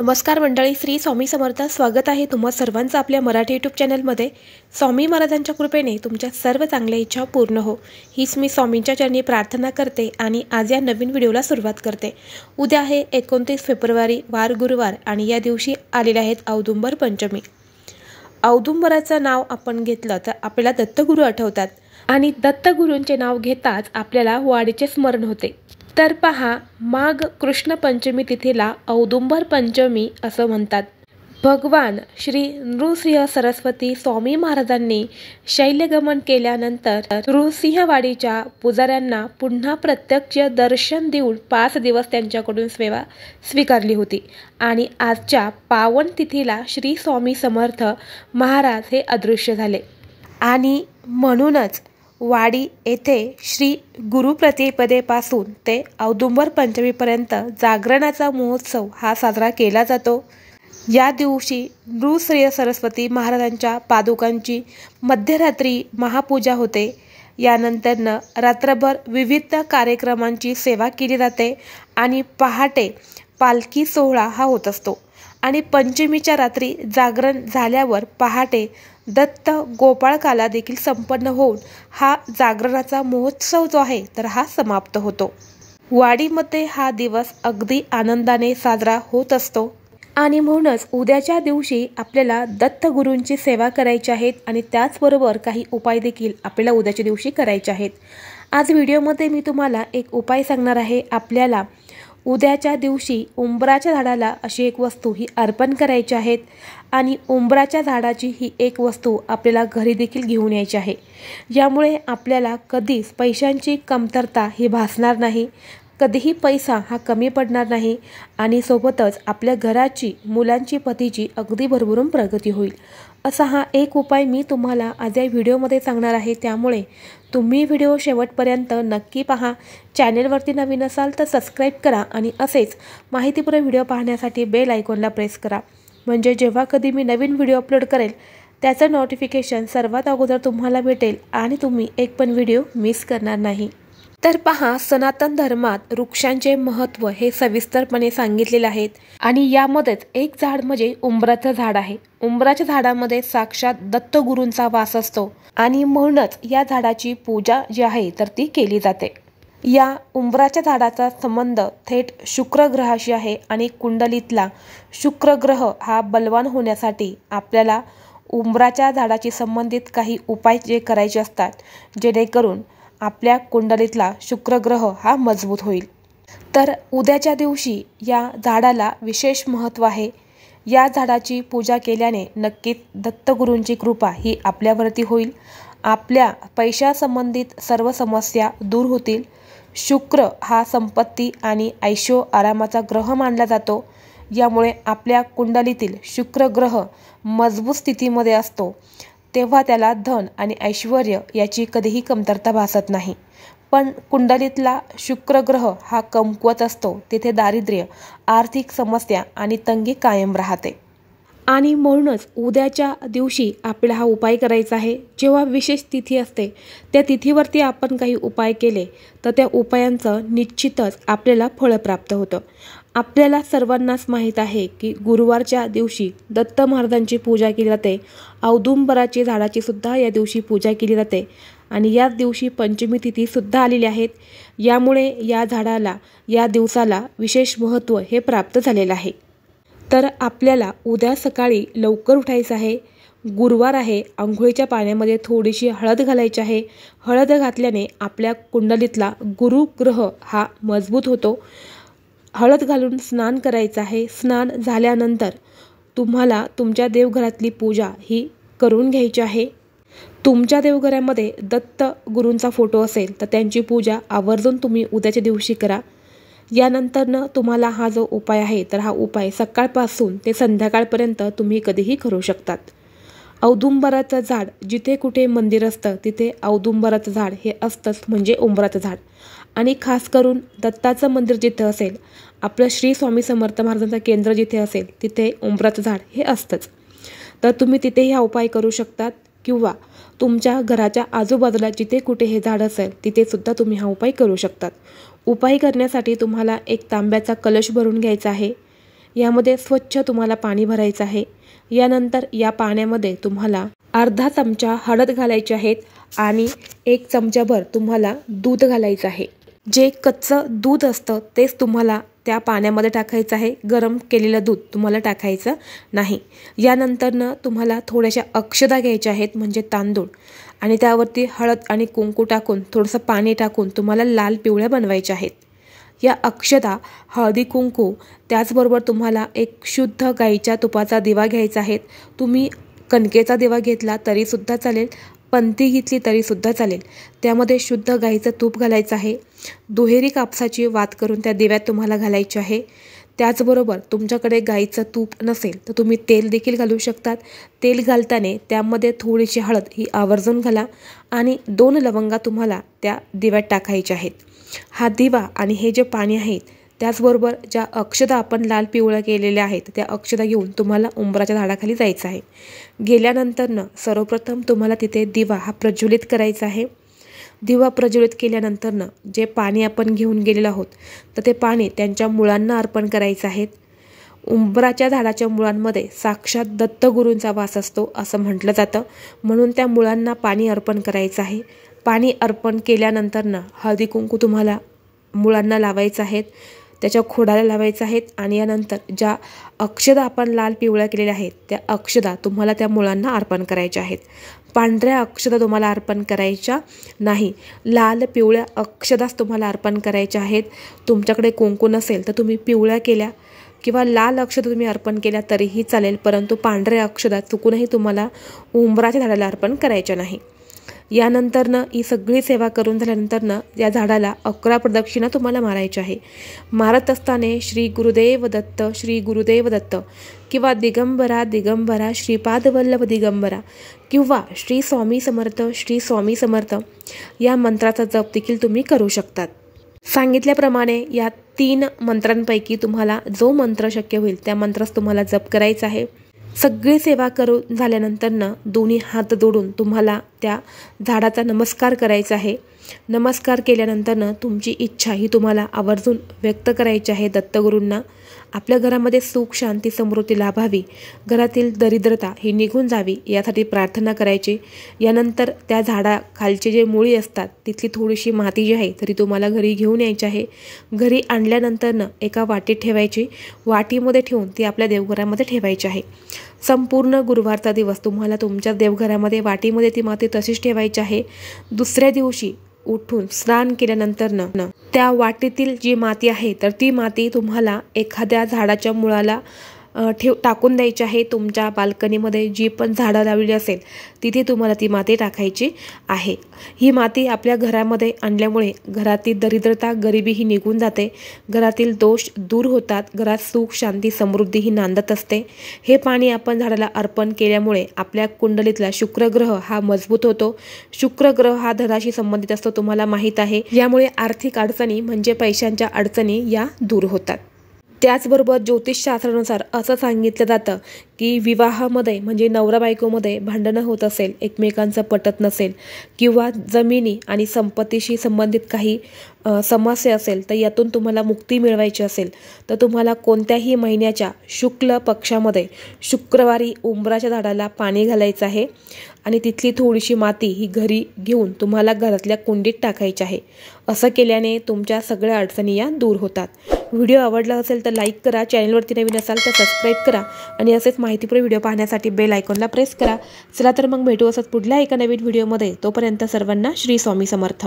नमस्कार मंडळी, श्री स्वामी समर्थ. स्वागत आहे तुम्हा सर्वांचं आपल्या मराठी यूट्यूब चॅनलमध्ये. स्वामी महाराजांच्या कृपेने तुमच्या सर्व चांगल्या इच्छा पूर्ण हो, हीच मी स्वामींच्या चरणी प्रार्थना करते आणि आज या नवीन व्हिडिओला सुरुवात करते. उद्या आहे 29 फेब्रुवारी, वार गुरुवार, आणि या दिवशी आलेले आहेत औदुंबर पंचमी. औदुंबराचं नाव आपण घेतलं तर आपल्याला दत्तगुरू आठवतात आणि दत्तगुरूंचे नाव घेताच आपल्याला वाडीचे स्मरण होते. तर पहा, माघ कृष्ण पंचमी तिथीला औदुंबर पंचमी असं म्हणतात. भगवान श्री नृसिंह सरस्वती स्वामी महाराजांनी शैल्यगमन केल्यानंतर नृसिंहवाडीच्या पुजाऱ्यांना पुन्हा प्रत्यक्ष दर्शन देऊन 5 दिवस त्यांच्याकडून सेवा स्वीकारली होती आणि आजच्या पावन तिथीला श्री स्वामी समर्थ महाराज हे अदृश्य झाले आणि म्हणूनच वाडी येथे श्री गुरुप्रतिपदेपासून ते औदुंबर पंचमीपर्यंत जागरणाचा महोत्सव हा साजरा केला जातो. या दिवशी नृसिंह सरस्वती महाराजांच्या पादुकांची मध्यरात्री महापूजा होते. यानंतरनं रात्रभर विविध कार्यक्रमांची सेवा केली जाते आणि पहाटे पालखी सोहळा हा होत असतो आणि पंचमीच्या रात्री जागरण झाल्यावर पहाटे दत्त गोपाळकाला देखील संपन्न होऊन हा जागरणाचा महोत्सव जो आहे तर हा समाप्त होतो. वाडीमध्ये हा दिवस अगदी आनंदाने साजरा होत असतो आणि म्हणूनच उद्याच्या दिवशी आपल्याला दत्तगुरूंची सेवा करायची आहेत आणि त्याचबरोबर काही उपाय देखील आपल्याला उद्याच्या दिवशी करायचे आहेत. आज व्हिडिओमध्ये मी तुम्हाला एक उपाय सांगणार आहे. आपल्याला उद्याच्या दिवशी उंबराच्या झाडाला अशी एक वस्तू ही अर्पण करायची आहेत आणि उंबराच्या झाडाची ही एक वस्तू आपल्याला घरी देखील घेऊन यायची आहे. यामुळे आपल्याला कधीच पैशांची कमतरता ही भासणार नाही, कधीही पैसा हा कमी पडणार नाही आणि सोबतच आपल्या घराची, मुलांची, पतीची अगदी भरभरून प्रगती होईल. असा हा एक उपाय मी तुम्हाला आज या व्हिडिओमध्ये सांगणार आहे. त्यामुळे तुम्ही व्हिडिओ शेवटपर्यंत नक्की पहा. चॅनेलवरती नवीन असाल तर सबस्क्राईब करा आणि असेच माहितीपूर्ण व्हिडिओ पाहण्यासाठी बेल आयकॉनला प्रेस करा, म्हणजे जेव्हा कधी मी नवीन व्हिडिओ अपलोड करेल त्याचं नोटिफिकेशन सर्वात अगोदर तुम्हाला भेटेल आणि तुम्ही एक पण व्हिडिओ मिस करणार नाही. तर पहा, सनातन धर्मात वृक्षांचे महत्त्व हे सविस्तरपणे सांगितलेले आहेत आणि यामध्येच एक झाड म्हणजे उंबराचं झाड आहे. उंबराच्या झाडामध्ये साक्षात दत्तगुरूंचा वास असतो आणि म्हणूनच या झाडाची पूजा जी आहे तर ती केली जाते. या उंबराच्या झाडाचा संबंध थेट शुक्र ग्रहाशी आहे आणि कुंडलीतला शुक्र ग्रह हा बलवान होण्यासाठी आपल्याला उंबराच्या झाडाशी संबंधित काही उपाय जे करायचे असतात, जेणेकरून आपल्या कुंडलीतला शुक्रग्रह हा मजबूत होईल. तर उद्याच्या दिवशी या झाडाला विशेष महत्त्व आहे. या झाडाची पूजा केल्याने नक्कीच दत्तगुरूंची कृपा ही आपल्यावरती होईल. आपल्या पैशासंबंधित सर्व समस्या दूर होतील. शुक्र हा संपत्ती आणि ऐशो आरामाचा ग्रह मानला जातो. यामुळे आपल्या कुंडलीतील शुक्रग्रह मजबूत स्थितीमध्ये असतो तेव्हा त्याला धन आणि ऐश्वर याची कधीही कमतरता भासत नाही. पण कुंडलीतला शुक्रग्रह हा कमकुवत असतो तिथे दारिद्र्य, आर्थिक समस्या आणि तंगी कायम राहते आणि म्हणूनच उद्याच्या दिवशी आपल्याला हा उपाय करायचा आहे. जेव्हा विशेष तिथी असते त्या तिथीवरती आपण काही उपाय केले तर त्या उपायांचं निश्चितच आपल्याला फळ प्राप्त होतं. आपल्याला सर्वांनाच माहीत आहे की गुरुवारच्या दिवशी दत्त महाराजांची पूजा केली जाते. औदुंबराची झाडाची सुद्धा या दिवशी पूजा केली जाते आणि याच दिवशी पंचमी तिथीसुद्धा आलेली आहेत. यामुळे या झाडाला, या दिवसाला विशेष महत्त्व हे प्राप्त झालेलं आहे. तर आपल्याला उद्या सकाळी लवकर उठायचं आहे. गुरुवार आहे. अंघोळीच्या पाण्यामध्ये थोडीशी हळद घालायची आहे. हळद घातल्याने आपल्या कुंडलीतला गुरुग्रह हा मजबूत होतो. हळद घालून स्नान करायचं आहे. स्नान झाल्यानंतर तुम्हाला तुमच्या देवघरातली पूजा ही करून घ्यायची आहे. तुमच्या देवघरामध्ये दत्त गुरूंचा फोटो असेल तर त्यांची पूजा आवर्जून तुम्ही उद्याच्या दिवशी करा. यानंतरनं तुम्हाला हा जो उपाय आहे तर हा उपाय सकाळपासून ते संध्याकाळपर्यंत तुम्ही कधीही करू शकतात. औदुंबराचं झाड जिथे कुठे मंदिर असतं तिथे औदुंबराचं झाड हे असतंच, म्हणजे उंबराचं झाड. आणि खास करून दत्ताचं मंदिर जिथे असेल, आपलं श्री स्वामी समर्थ महाराजांचं केंद्र जिथे असेल तिथे उंबराचं झाड हे असतंच. तर तुम्ही तिथेही हा उपाय करू शकतात किंवा तुमच्या घराच्या आजूबाजूला जिथे कुठे हे झाड असेल तिथे सुद्धा तुम्ही हा उपाय करू शकतात. उपाय करण्यासाठी तुम्हाला एक तांब्याचा कलश भरून घ्यायचा आहे. यामध्ये स्वच्छ तुम्हाला पाणी भरायचं आहे। यानंतर या पाण्यामध्ये तुम्हाला अर्धा चमचा हळद घालायची आहेत आणि 1 चमचाभर तुम्हाला दूध घालायचं आहे। जे कच्चं दूध असतं तेच तुम्हाला त्या पाण्यामध्ये टाकायचं आहे, गरम केलेलं दूध तुम्हाला टाकायचं नाही। यानंतरनं तुम्हाला थोड्याशा अक्षदा घ्यायच्या आहेत म्हणजे तांदूळ, आणि त्यावरती हळद आणि कुंकू टाकून थोडंसं पाणी टाकून तुम्हाला लाल पिवळ्या बनवायच्या आहेत। या अक्षदा, हळदी कुंकू त्याचबरोबर तुम्हाला एक शुद्ध गाईच्या तुपाचा दिवा घ्यायचा आहे। तुम्ही कणकेचा दिवा घेतला तरीसुद्धा चालेल, पंती घेतली तरीसुद्धा चालेल। त्यामध्ये शुद्ध गाईचं तूप घालायचं आहे। दुहेरी कापसाची वात करून त्या दिव्यात तुम्हाला घालायची आहे। त्याचबरोबर तुमच्याकडे गाईचं तूप नसेल तर तुम्ही तेल देखील घालू शकतात। तेल घालताना त्यामध्ये थोडीशी हळद ही आवर्जून घाला आणि 2 लवंगा तुम्हाला त्या दिव्यात टाकायच्या आहेत। हा दिवा आणि हे जे पाणी आहे त्याचबरोबर ज्या अक्षदा आपण लाल पिवळ्या केलेल्या आहेत त्या अक्षदा घेऊन तुम्हाला उंबराच्या झाडाखाली जायचं आहे। गेल्यानंतरनं सर्वप्रथम तुम्हाला तिथे दिवा हा प्रज्वलित करायचा आहे। दिवा प्रज्वलित केल्यानंतरनं जे पाणी आपण घेऊन गेलेलो आहोत तर ते पाणी त्यांच्या मुळांना अर्पण करायचं आहे। उंबराच्या झाडाच्या मुळांमध्ये साक्षात दत्तगुरूंचा वास असतो असं म्हटलं जातं, म्हणून त्या मुळांना पाणी अर्पण करायचं आहे। पाणी अर्पण केल्यानंतरनं हळदी कुंकू तुम्हाला मुळांना लावायचं आहेत, त्याच्या खोडाला लावायचं आहेत आणि यानंतर ज्या अक्षदा आपण लाल पिवळ्या केलेल्या आहेत त्या अक्षदा तुम्हाला त्या मुळांना अर्पण करायच्या आहेत। पांढऱ्या अक्षदा तुम्हाला अर्पण करायच्या नाही, लाल पिवळ्या अक्षदाच तुम्हाला अर्पण करायच्या आहेत। तुमच्याकडे कुंकू नसेल तर तुम्ही पिवळ्या केल्या किंवा लाल अक्षदा तुम्ही अर्पण केल्या तरीही चालेल, परंतु पांढऱ्या अक्षदा चुकूनही तुम्हाला उंबराच्या झाडाला अर्पण करायच्या नाही। यानंतरनं ही सगळी सेवा करून झाल्यानंतरनं या झाडाला 11 प्रदक्षिणा तुम्हाला मारायच्या आहे। मारत असताना श्री गुरुदेव दत्त, श्री गुरुदेव दत्त किंवा दिगंबरा दिगंबरा, श्रीपाद वल्लभ दिगंबरा किंवा श्री स्वामी समर्थ, श्री स्वामी समर्थ या मंत्राचा जप देखील तुम्ही करू शकतात। सांगितल्याप्रमाणे या 3 मंत्रांपैकी तुम्हाला जो मंत्र शक्य होईल त्या मंत्रास तुम्हाला जप करायचा आहे। सगळी सेवा करून झाल्यानंतरनं दोन्ही हात जोडून तुम्हाला त्या झाडाचा नमस्कार करायचा आहे। नमस्कार केल्यानंतरनं तुमची इच्छा ही तुम्हाला आवर्जून व्यक्त करायची आहे दत्तगुरूंना। आपल्या घरामध्ये सुख शांती समृद्धी लाभावी, घरातील दरिद्रता ही निघून जावी यासाठी प्रार्थना करायची। यानंतर त्या झाडाखालचे जे मुळी असतात तिथली थोडीशी माती जी आहे तरी तुम्हाला घरी घेऊन यायची आहे। घरी आणल्यानंतरनं एका वाटीत ठेवायची, वाटीमध्ये ठेवून ती आपल्या देवघरामध्ये ठेवायची आहे। संपूर्ण गुरुवारचा दिवस तुम्हाला तुमच्या देवघरामध्ये वाटीमध्ये ती माती तशीच ठेवायची आहे। दुसऱ्या दिवशी उठून स्नान केल्यानंतरनं त्या वाटीतील जी माती आहे तर ती माती तुम्हाला एखाद्या झाडाच्या मुळाला टाकून द्यायची आहे। तुमच्या बाल्कनीमध्ये जी पण झाडं लावलेली असेल तिथे तुम्हाला ती माती टाकायची आहे। ही माती आपल्या घरामध्ये आणल्यामुळे घरातील दरिद्रता गरिबी ही निघून जाते, घरातील दोष दूर होतात, घरात सुख शांती समृद्धी ही नांदत असते। हे पाणी आपण झाडाला अर्पण केल्यामुळे आपल्या कुंडलीतला शुक्रग्रह हा मजबूत होतो। शुक्रग्रह हा धनाशी संबंधित असतो तुम्हाला माहीत आहे, यामुळे आर्थिक अडचणी म्हणजे पैशांच्या अडचणी या दूर होतात। त्याचबरोबर ज्योतिषशास्त्रानुसार असं सांगितलं जातं की विवाहामध्ये म्हणजे नवरा बायकोमध्ये भांडणं होत असेल, एकमेकांचं पटत नसेल किंवा जमिनी आणि संपत्तीशी संबंधित काही समस्या असेल तर यातून तुम्हाला मुक्ती मिळवायची असेल तर तुम्हाला कोणत्याही महिन्याच्या शुक्ल पक्षामध्ये शुक्रवारी उंबराच्या झाडाला पाणी घालायचं आहे आणि तिथली थोडीशी माती ही घरी घेऊन तुम्हाला घरातल्या कुंडीत टाकायची आहे। असं केल्याने तुमच्या सगळ्या अडचणी या दूर होतात। व्हिडिओ आवडला असेल तर लाईक करा, चॅनलवरती नवीन असाल तर सबस्क्राईब करा आणि असेच माहितीपूर्ण व्हिडिओ पाहण्यासाठी बेल आयकॉनला प्रेस करा। चला तर मग भेटू असंच पुढल्या एका नवीन व्हिडिओमध्ये। तोपर्यंत सर्वांना श्री स्वामी समर्थ।